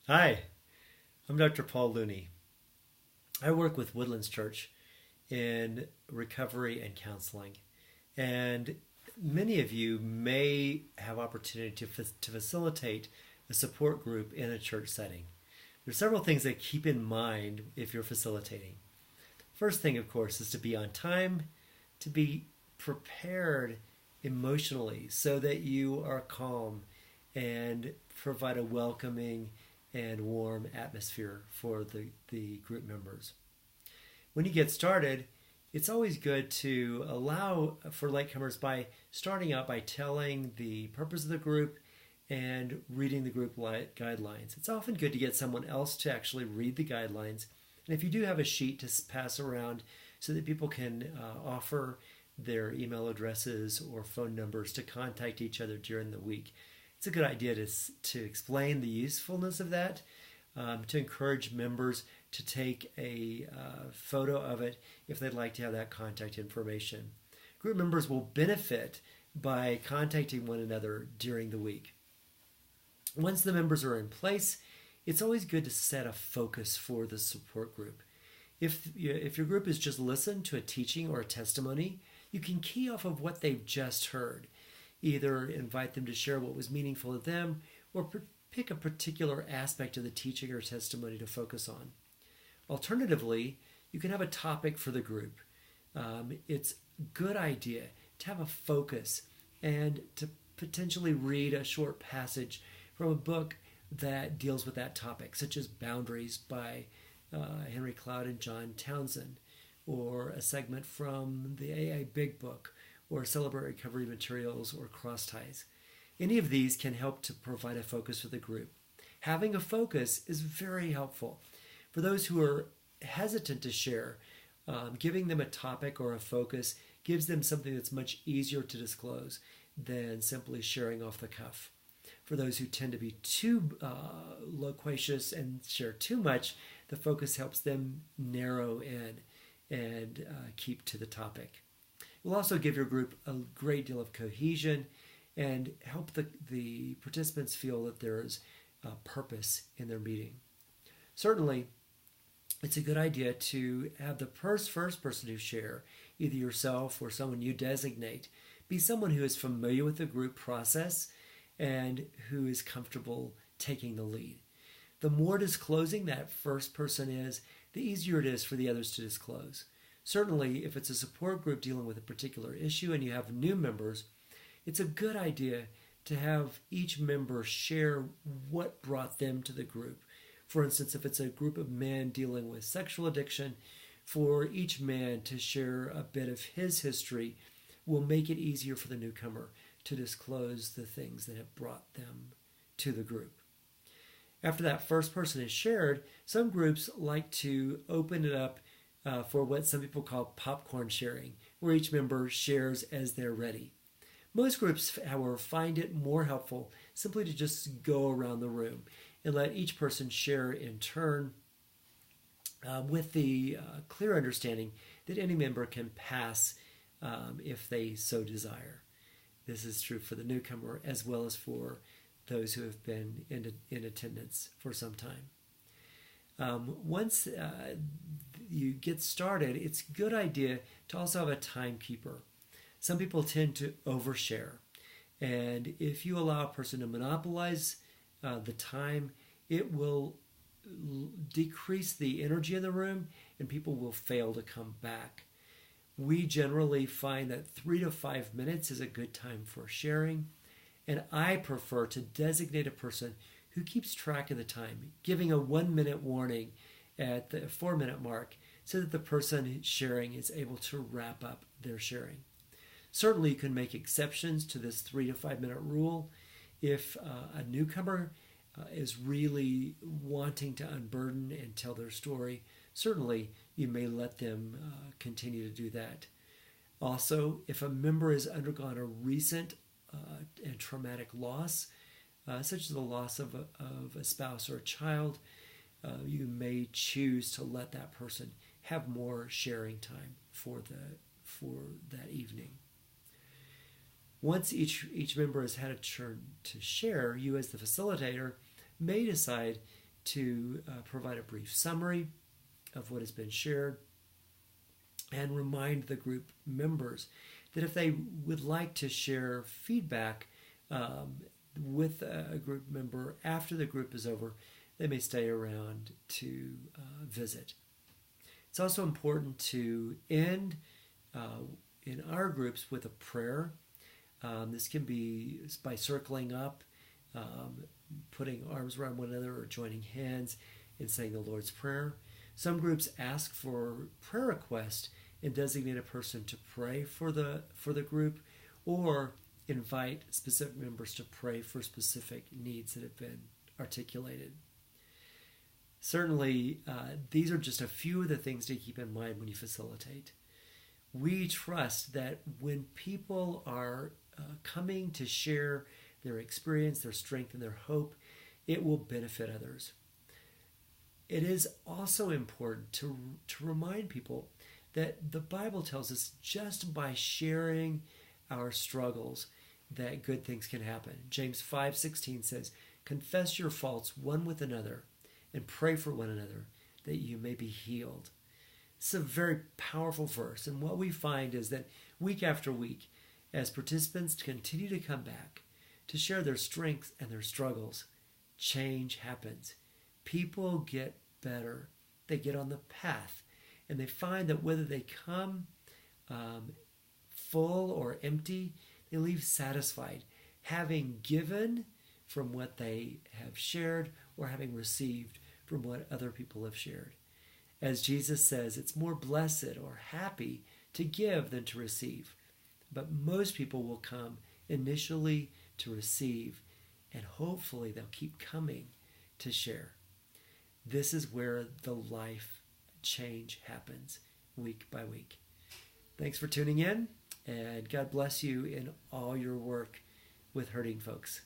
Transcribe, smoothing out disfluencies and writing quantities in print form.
Hi, I'm Dr. Paul Looney. I work with Woodlands Church in recovery and counseling. And many of you may have opportunity to facilitate a support group in a church setting. There's several things that keep in mind if you're facilitating. First thing, of course, is to be on time, to be prepared emotionally so that you are calm and provide a welcoming and warm atmosphere for the group members. When you get started, it's always good to allow for latecomers by starting out by telling the purpose of the group and reading the group guidelines. It's often good to get someone else to actually read the guidelines. And if you do have a sheet to pass around so that people can offer their email addresses or phone numbers to contact each other during the week, it's a good idea to explain the usefulness of that, to encourage members to take a photo of it if they'd like to have that contact information. Group members will benefit by contacting one another during the week. Once the members are in place, it's always good to set a focus for the support group. If your group is just listen to a teaching or a testimony, you can key off of what they've just heard. Either invite them to share what was meaningful to them or pick a particular aspect of the teaching or testimony to focus on. Alternatively, you can have a topic for the group. It's a good idea to have a focus and to potentially read a short passage from a book that deals with that topic, such as Boundaries by Henry Cloud and John Townsend, or a segment from the AA Big Book, or Celebrate Recovery Materials, or Cross Ties. Any of these can help to provide a focus for the group. Having a focus is very helpful. For those who are hesitant to share, giving them a topic or a focus gives them something that's much easier to disclose than simply sharing off the cuff. For those who tend to be too loquacious and share too much, the focus helps them narrow in and keep to the topic. It will also give your group a great deal of cohesion and help the participants feel that there is a purpose in their meeting. Certainly, it's a good idea to have the first person who share, either yourself or someone you designate, be someone who is familiar with the group process and who is comfortable taking the lead. The more disclosing that first person is, the easier it is for the others to disclose. Certainly, if it's a support group dealing with a particular issue and you have new members, it's a good idea to have each member share what brought them to the group. For instance, if it's a group of men dealing with sexual addiction, for each man to share a bit of his history will make it easier for the newcomer to disclose the things that have brought them to the group. After that first person is shared, some groups like to open it up for what some people call popcorn sharing, where each member shares as they're ready. Most groups, however, find it more helpful simply to just go around the room and let each person share in turn, with the clear understanding that any member can pass if they so desire. This is true for the newcomer as well as for those who have been in attendance for some time. Once you get started, it's a good idea to also have a timekeeper. Some people tend to overshare, and if you allow a person to monopolize the time, it will decrease the energy in the room and people will fail to come back. We generally find that 3 to 5 minutes is a good time for sharing, and I prefer to designate a person who keeps track of the time, giving a 1 minute warning at the 4 minute mark so that the person sharing is able to wrap up their sharing. Certainly, you can make exceptions to this 3 to 5 minute rule if a newcomer is really wanting to unburden and tell their story. Certainly, you may let them continue to do that. Also, if a member has undergone a recent and traumatic loss, such as the loss of a spouse or a child, you may choose to let that person have more sharing time for that evening. Once each member has had a turn to share, you as the facilitator may decide to provide a brief summary of what has been shared and remind the group members that if they would like to share feedback with a group member after the group is over, they may stay around to visit. It's also important to end in our groups with a prayer. This can be by circling up, putting arms around one another, or joining hands and saying the Lord's Prayer. Some groups ask for prayer requests and designate a person to pray for the group, or invite specific members to pray for specific needs that have been articulated. Certainly, these are just a few of the things to keep in mind when you facilitate. We trust that when people are coming to share their experience, their strength, and their hope, it will benefit others. It is also important to remind people that the Bible tells us just by sharing our struggles that good things can happen. James 5:16 says, "Confess your faults one with another and pray for one another that you may be healed." It's a very powerful verse, and what we find is that week after week, as participants continue to come back to share their strengths and their struggles, change happens. People get better. They get on the path. And they find that whether they come full or empty, they leave satisfied, having given from what they have shared or having received from what other people have shared. As Jesus says, it's more blessed or happy to give than to receive. But most people will come initially to receive, and hopefully they'll keep coming to share. This is where the life change happens week by week. Thanks for tuning in, and God bless you in all your work with hurting folks.